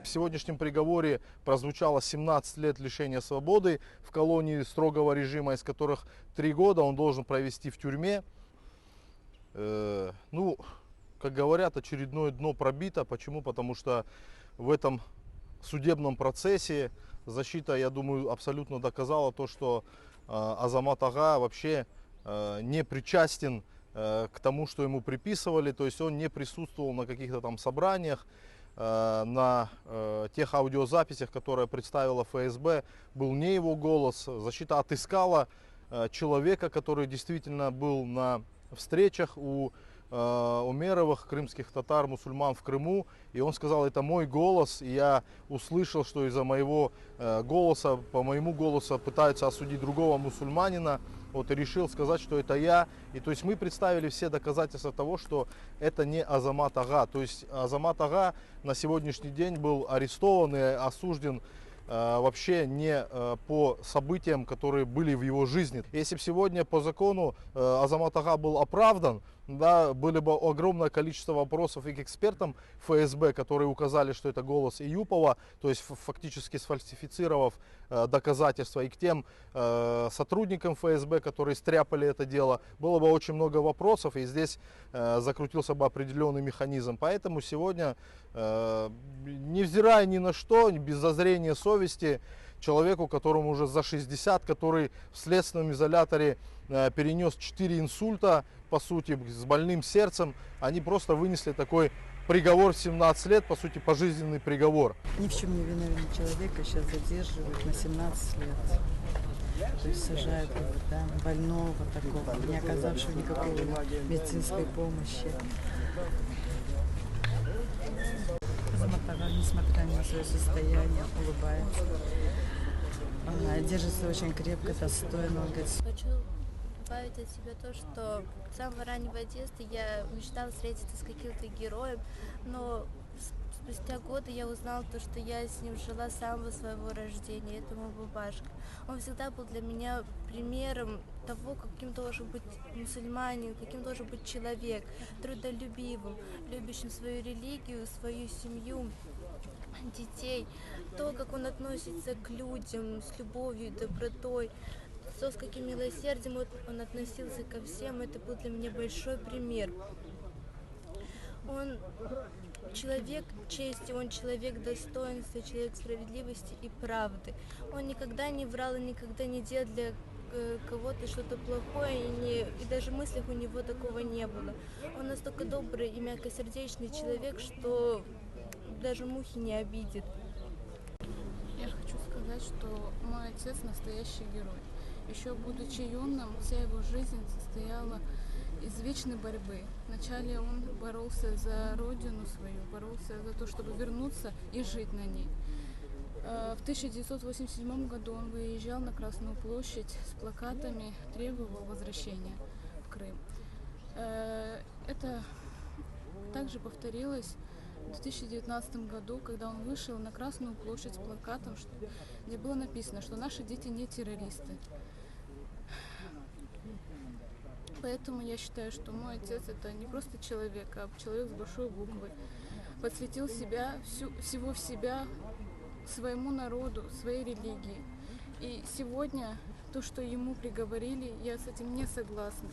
В сегодняшнем приговоре прозвучало 17 лет лишения свободы в колонии строгого режима, из которых 3 года он должен провести в тюрьме. Ну, как говорят, очередное дно пробито. Почему? Потому что в этом судебном процессе защита, я думаю, абсолютно доказала то, что Азамат Ага вообще не причастен к тому, что ему приписывали. То есть он не присутствовал на каких-то там собраниях, на тех аудиозаписях, которые представила ФСБ, был не его голос. Защита отыскала человека, который действительно был на встречах у Умеровых, крымских татар, мусульман в Крыму, и он сказал: это мой голос, и я услышал, что из-за моего голоса, по моему голосу пытаются осудить другого мусульманина, вот, и решил сказать, что это я. И то есть мы представили все доказательства того, что это не Азамат Ага. То есть Азамат Ага на сегодняшний день был арестован и осужден вообще не по событиям, которые были в его жизни. Если бы сегодня по закону Азамат Ага был оправдан, да, были бы огромное количество вопросов и к экспертам ФСБ, которые указали, что это голос Июпова, то есть фактически сфальсифицировав доказательства, и к тем сотрудникам ФСБ, которые стряпали это дело, было бы очень много вопросов, и здесь закрутился бы определенный механизм. Поэтому сегодня, невзирая ни на что, без зазрения совести, человеку, которому уже за 60, который в следственном изоляторе перенес 4 инсульта, по сути, с больным сердцем, они просто вынесли такой приговор в 17 лет, по сути, пожизненный приговор. Ни в чем не виновен человека сейчас задерживают на 17 лет. То есть сажают его, да, больного такого, не оказавшего никакой медицинской помощи. Азамат Ага, несмотря на свое состояние, улыбается. Она держится очень крепко, достойно. Он говорит: хочу добавить от себя то, что с самого раннего детства я мечтала встретиться с каким-то героем, но спустя годы я узнала то, что я с ним жила с самого своего рождения. Это мой бабашка. Он всегда был для меня примером того, каким должен быть мусульманин, каким должен быть человек, трудолюбивым, любящим свою религию, свою семью, детей, то, как он относится к людям с любовью, добротой, то, с каким милосердием он относился ко всем, это был для меня большой пример. Он человек чести, он человек достоинства, человек справедливости и правды. Он никогда не врал и никогда не делал для кого-то что-то плохое, и даже в мыслях у него такого не было. Он настолько добрый и мягкосердечный человек, что даже мухи не обидит. Я хочу сказать, что мой отец настоящий герой. Еще будучи юным, вся его жизнь состояла из вечной борьбы. Вначале он боролся за родину свою, боролся за то, чтобы вернуться и жить на ней. В 1987 году он выезжал на Красную площадь с плакатами, требовал возвращения в Крым. Это также повторилось в 2019 году, когда он вышел на Красную площадь с плакатом, где было написано, что наши дети не террористы. Поэтому я считаю, что мой отец — это не просто человек, а человек с большой буквы. Посвятил себя, всего себя своему народу, своей религии. И сегодня то, что ему приговорили, я с этим не согласна.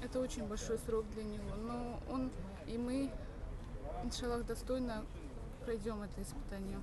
Это очень большой срок для него, но он и мы, иншаллах, достойно пройдем это испытание.